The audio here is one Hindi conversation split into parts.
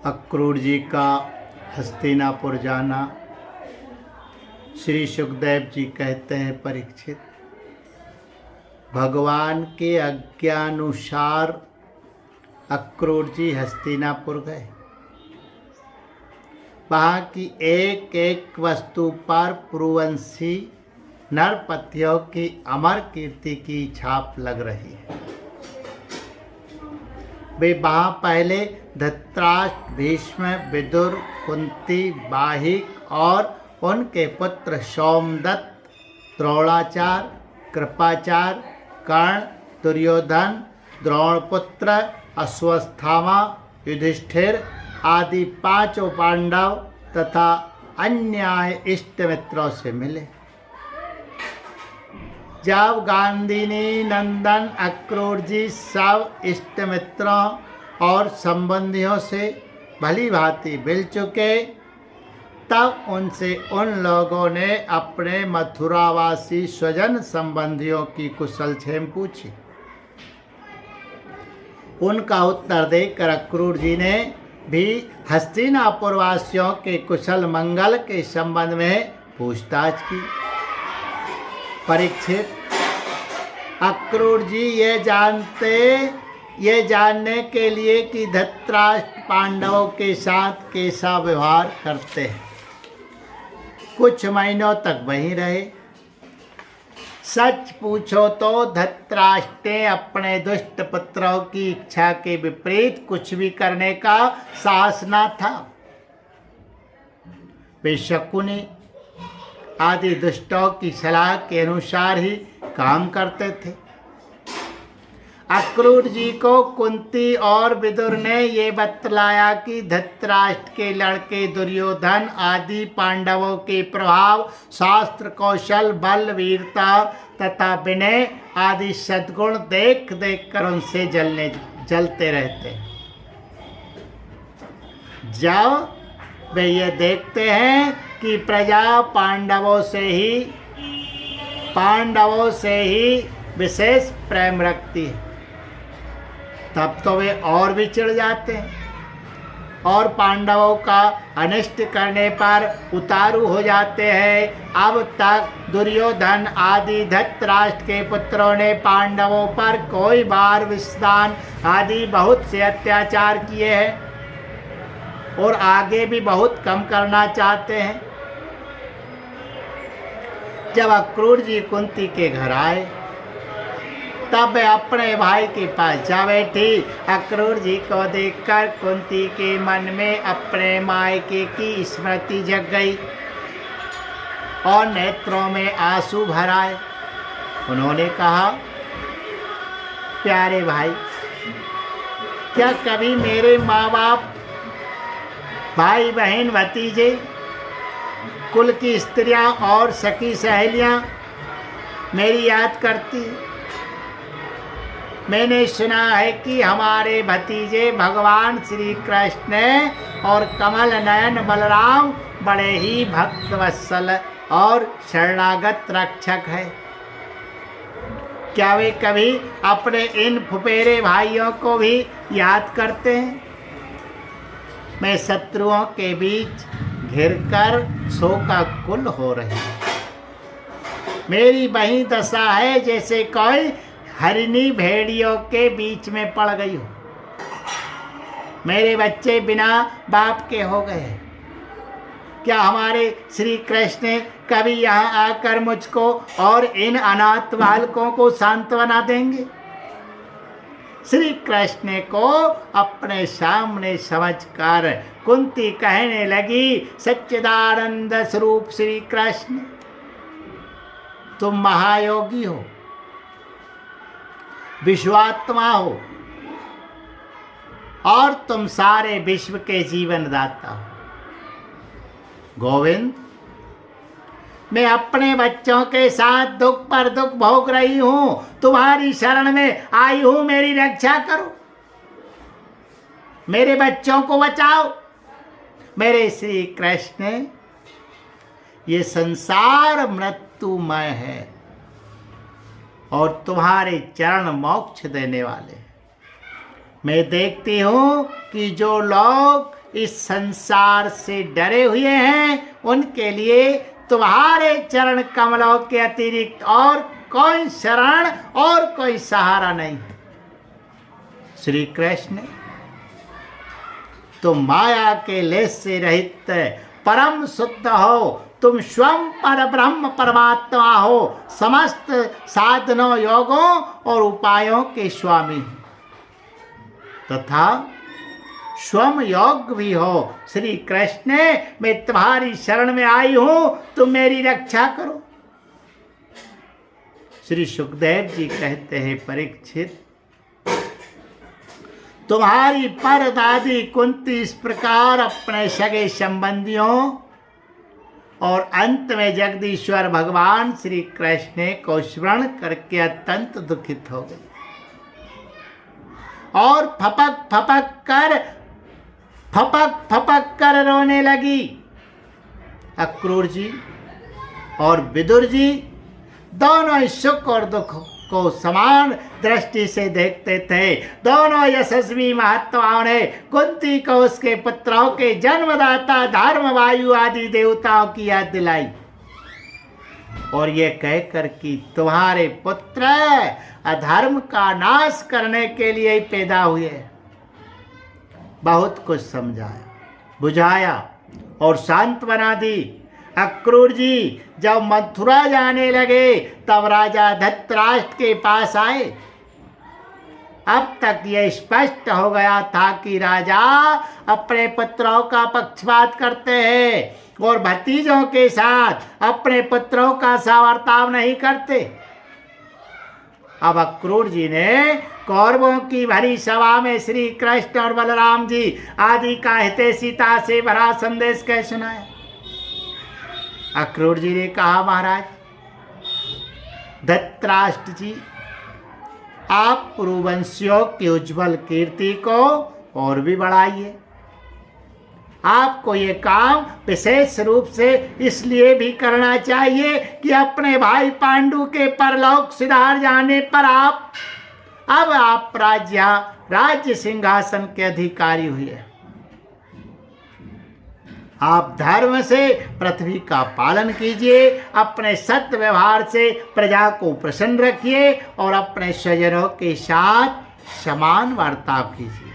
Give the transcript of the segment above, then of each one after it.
अक्रूर जी का हस्तिनापुर जाना। श्री सुखदेव जी कहते हैं, परीक्षित, भगवान के आज्ञानुसार अक्रूर जी हस्तिनापुर गए। वहाँ की एक एक वस्तु पर पुरुवंशी नरपतियों की अमर कीर्ति की छाप लग रही है। वे वहाँ पहले धृतराष्ट्र, भीष्म, विदुर, कुंती, बाहिक और उनके पुत्र सोमदत्त, द्रोणाचार्य, कृपाचार्य, कर्ण, दुर्योधन, द्रोणपुत्र, अश्वत्थामा, युधिष्ठिर आदि पांचों पांडव तथा अन्य इष्ट मित्रों से मिले। जब गांधीनी नंदन अक्रूर जी सब इष्ट मित्रों और संबंधियों से भली भांति मिल चुके, तब उनसे उन लोगों ने अपने मथुरावासी स्वजन संबंधियों की कुशल क्षेम पूछी। उनका उत्तर देकर अक्रूर जी ने भी हस्तिनापुर वासियों के कुशल मंगल के संबंध में पूछताछ की। परीक्षित, अक्रूर जी ये जानने के लिए कि धृतराष्ट्र पांडवों के साथ कैसा व्यवहार करते हैं, कुछ महीनों तक वहीं रहे। सच पूछो तो धृतराष्ट्र ने अपने दुष्ट पुत्रों की इच्छा के विपरीत कुछ भी करने का साहस न था। वे शकुनी आदि दुष्टों की सलाह के अनुसार ही काम करते थे। अक्रूर जी को कुंती और विदुर ने ये बतलाया कि धृतराष्ट्र के लड़के दुर्योधन आदि पांडवों के प्रभाव, शास्त्र कौशल, बल, वीरता तथा विनय आदि सद्गुण देख देख कर उनसे जलते रहते। जब वे ये देखते हैं कि प्रजा पांडवों से ही विशेष प्रेम रखती है, तब तो वे और भी चिढ़ जाते हैं और पांडवों का अनिष्ट करने पर उतारू हो जाते हैं। अब तक दुर्योधन आदि धृतराष्ट्र के पुत्रों ने पांडवों पर कोई बार विषदान आदि बहुत से अत्याचार किए हैं और आगे भी बहुत कम करना चाहते हैं। जब अक्रूर जी कुंती के घर आए, तब वे अपने भाई के पास जा बैठी। अक्रूर जी को देखकर कुंती के मन में अपने मायके की स्मृति जग गई और नेत्रों में आंसू भर आए। उन्होंने कहा, प्यारे भाई, क्या कभी मेरे माँ बाप, भाई बहन, भतीजे, कुल की स्त्रियां और सखी सहेलियां मेरी याद करती? मैंने सुना है कि हमारे भतीजे भगवान श्री कृष्ण और कमल नयन बलराम बड़े ही भक्त वत्सल और शरणागत रक्षक है। क्या वे कभी अपने इन फुफेरे भाइयों को भी याद करते हैं? मैं शत्रुओं के बीच घिरकर शोकाकुल हो रही हूँ। मेरी वही दशा है जैसे कोई हरिणी भेड़ियों के बीच में पड़ गई हो। मेरे बच्चे बिना बाप के हो गए। क्या हमारे श्री कृष्ण कभी यहाँ आकर मुझको और इन अनाथ बालकों को सांत्वना देंगे? श्री कृष्ण को अपने सामने समझकर कुंती कहने लगी, सच्चिदानंद स्वरूप श्री कृष्ण, तुम महायोगी हो, विश्वात्मा हो और तुम सारे विश्व के जीवन दाता हो। गोविंद, मैं अपने बच्चों के साथ दुख पर दुख भोग रही हूं, तुम्हारी शरण में आई हूं, मेरी रक्षा करो, मेरे बच्चों को बचाओ। मेरे श्री कृष्ण, ये संसार मृत्युमय है और तुम्हारे चरण मोक्ष देने वाले। मैं देखती हूँ कि जो लोग इस संसार से डरे हुए हैं, उनके लिए तुम्हारे चरण कमलों के अतिरिक्त और कोई शरण और कोई सहारा नहीं। श्री कृष्ण, तुम माया के लेस से रहित परम शुद्ध हो, तुम स्वयं पर ब्रह्म परमात्मा हो, समस्त साधनों, योगों और उपायों के स्वामी तथा स्वयं योग भी हो। श्री कृष्ण, मैं तुम्हारी शरण में आई हूं, तुम मेरी रक्षा करो। श्री सुखदेव जी कहते हैं, परीक्षित, तुम्हारी परदादी कुंती इस प्रकार अपने सगे संबंधियों और अंत में जगदीश्वर भगवान श्री कृष्ण को स्मरण करके अत्यंत दुखित हो गई और फपक कर रोने लगी। अक्रूर जी और विदुर जी दोनों सुख और दुख को समान दृष्टि से देखते थे। दोनों यशस्वी महात्माओं ने कुंती को उसके पुत्रों के जन्मदाता धर्म, वायु आदि देवताओं की याद दिलाई और ये कहकर कि तुम्हारे पुत्र अधर्म का नाश करने के लिए ही पैदा हुए, बहुत कुछ समझाया, बुझाया और शांत बना दी। अक्रूर जी जब मथुरा जाने लगे तब राजा धृतराष्ट्र के पास आए। अब तक यह स्पष्ट हो गया था कि राजा अपने पुत्रों का पक्षपात करते हैं और भतीजों के साथ अपने पुत्रों का सावर्ताव नहीं करते। अब अक्रूर जी ने कौरवों की भरी सभा में श्री कृष्ण और बलराम जी आदि का हितैषिता से भरा संदेश कह सुनाया। अक्रूर जी ने कहा, महाराज धृतराष्ट्र जी, आप पुरुवंशियों की उज्जवल कीर्ति को और भी बढ़ाइए। आपको ये काम विशेष रूप से इसलिए भी करना चाहिए कि अपने भाई पांडु के परलोक सिधार जाने पर आप राज्य सिंहासन के अधिकारी हुए। आप धर्म से पृथ्वी का पालन कीजिए, अपने सत्य व्यवहार से प्रजा को प्रसन्न रखिए और अपने स्वजनों के साथ समान बर्ताव कीजिए।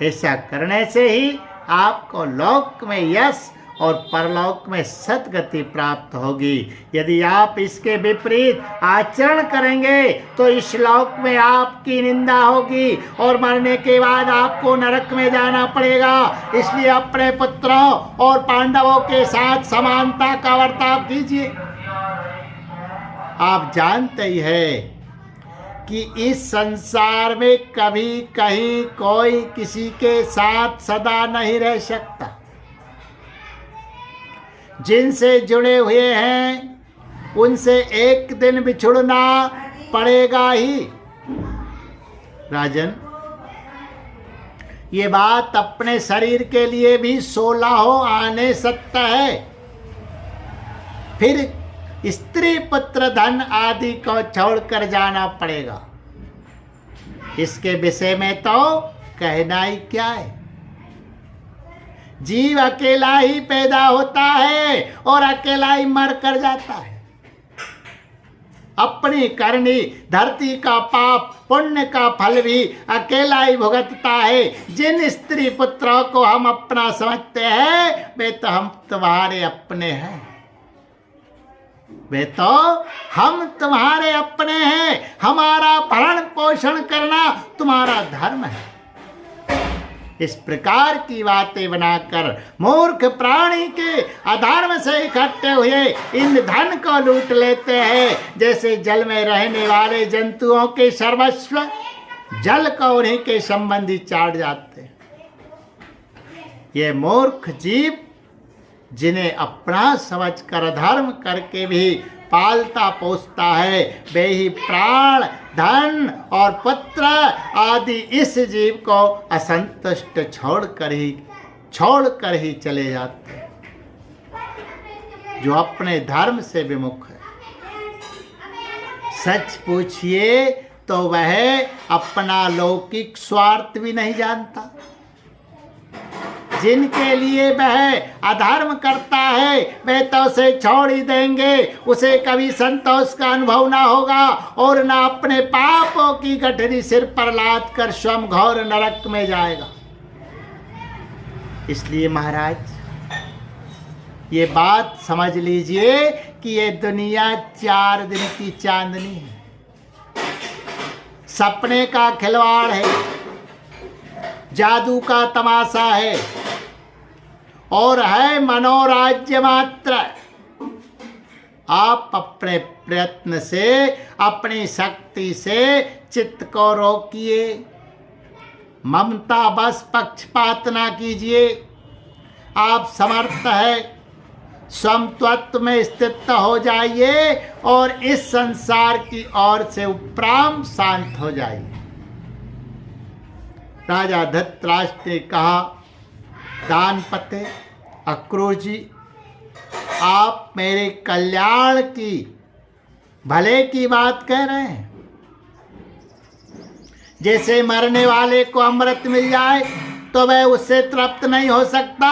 ऐसा करने से ही आपको लोक में यश और परलोक में सद्गति प्राप्त होगी। यदि आप इसके विपरीत आचरण करेंगे तो इस लोक में आपकी निंदा होगी और मरने के बाद आपको नरक में जाना पड़ेगा। इसलिए अपने पुत्रों और पांडवों के साथ समानता का बर्ताव कीजिए। आप जानते ही हैं कि इस संसार में कभी कहीं कोई किसी के साथ सदा नहीं रह सकता। जिनसे जुड़े हुए हैं उनसे एक दिन बिछुड़ना पड़ेगा ही। राजन, ये बात अपने शरीर के लिए भी 16 आने सत्य है। फिर स्त्री पुत्र धन आदि को छोड़कर जाना पड़ेगा। इसके विषय में तो कहना ही क्या है। जीव अकेला ही पैदा होता है और अकेला ही मर कर जाता है। अपनी करनी धरती का पाप पुण्य का फल भी अकेला ही भुगतता है। जिन स्त्री पुत्रों को हम अपना समझते हैं वे तो हम तुम्हारे अपने हैं। वे तो हम तुम्हारे अपने हैं। हमारा भरण पोषण करना तुम्हारा धर्म है। इस प्रकार की बातें बनाकर मूर्ख प्राणी के अधर्म से इकट्ठे हुए इन धन को लूट लेते हैं। जैसे जल में रहने वाले जंतुओं के सर्वस्व जल को उन्हीं के संबंधी चाट जाते हैं। ये मूर्ख जीव जिन्हें अपना समझकर धर्म करके भी पालता पोसता है, वे ही प्राण धन और पुत्र आदि इस जीव को असंतुष्ट छोड़कर ही चले जाते हैं। जो अपने धर्म से विमुख है, सच पूछिए तो वह अपना लौकिक स्वार्थ भी नहीं जानता। जिनके लिए वह अधर्म करता है वह तो उसे छोड़ ही देंगे, उसे कभी संतोष का अनुभव ना होगा और ना अपने पापों की गठरी सिर पर लाद कर स्वयं घोर नरक में जाएगा। इसलिए महाराज ये बात समझ लीजिए कि ये दुनिया 4 दिन की चांदनी है, सपने का खिलवाड़ है, जादू का तमाशा है और है मनोराज्य मात्र। आप अपने प्रयत्न से, अपनी शक्ति से चित्त को रोकिए, ममता बस पक्षपात ना कीजिए। आप समर्थ है, स्वयं तत्व में स्थित हो जाइए और इस संसार की ओर से उपराम शांत हो जाइए। राजा धृतराष्ट्र ने कहा, दानपते अक्रूर जी, आप मेरे कल्याण की, भले की बात कह रहे हैं। जैसे मरने वाले को अमृत मिल जाए तो वह उससे तृप्त नहीं हो सकता,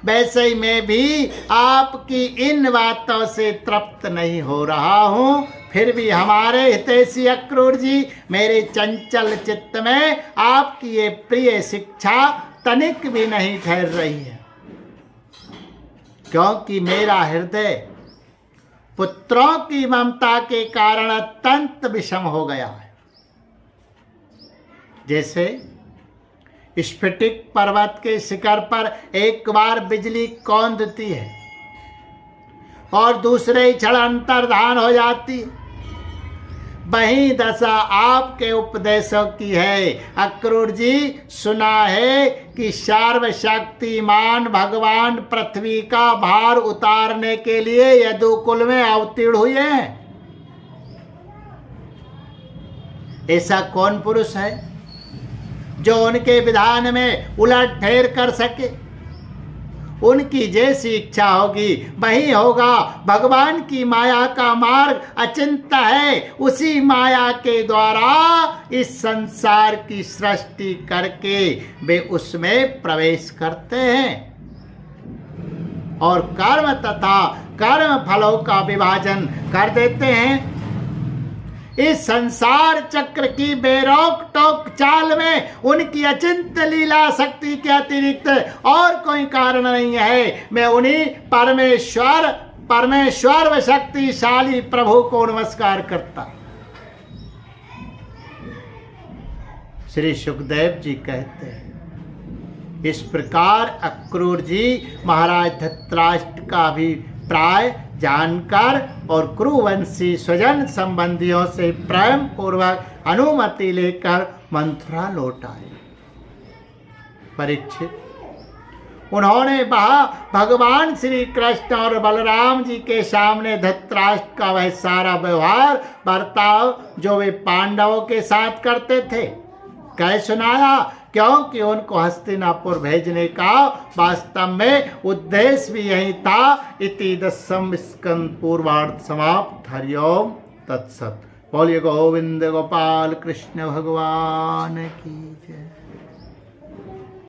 वैसे ही मैं भी आपकी इन बातों से तृप्त नहीं हो रहा हूं। फिर भी हमारे हितैषी अक्रूर जी, मेरे चंचल चित्त में आपकी ये प्रिय शिक्षा तनिक भी नहीं ठहर रही है, क्योंकि मेरा हृदय पुत्रों की ममता के कारण अत्यंत विषम हो गया है। जैसे स्फटिक पर्वत के शिखर पर एक बार बिजली कौंधती है और दूसरे ही क्षण अंतर्धान हो जाती है, वही दशा आपके उपदेशों की है। अक्रूर जी, सुना है कि सर्वशक्तिमान भगवान पृथ्वी का भार उतारने के लिए यदुकुल में अवतीर्ण हुए हैं। ऐसा कौन पुरुष है जो उनके विधान में उलट फेर कर सके? उनकी जैसी इच्छा होगी वही होगा। भगवान की माया का मार्ग अचिंत्य है, उसी माया के द्वारा इस संसार की सृष्टि करके वे उसमें प्रवेश करते हैं और कर्म तथा कर्म फलों का विभाजन कर देते हैं। इस संसार चक्र की बेरोक टोक चाल में उनकी अचिंत्य लीला शक्ति के अतिरिक्त और कोई कारण नहीं है। मैं उन्हीं परमेश्वर व शक्तिशाली प्रभु को नमस्कार करता। श्री सुखदेव जी कहते हैं, इस प्रकार अक्रूर जी महाराज धृतराष्ट्र का भी प्राय जानकर और कुरुवंशी स्वजन संबंधियों से प्रेम पूर्वक अनुमति लेकर मथुरा लौट आए। परीक्षित, उन्होंने भगवान श्री कृष्ण और बलराम जी के सामने धृतराष्ट्र का वह सारा व्यवहार बर्ताव जो वे पांडवों के साथ करते थे कह सुनाया, क्योंकि उनको हस्तिनापुर भेजने का वास्तव में उद्देश्य भी यही था। इति 10वें स्कंद पूर्वार्ध समाप्त। हरि ओम तत्सत। बोलिए गोविंद गोपाल कृष्ण भगवान की।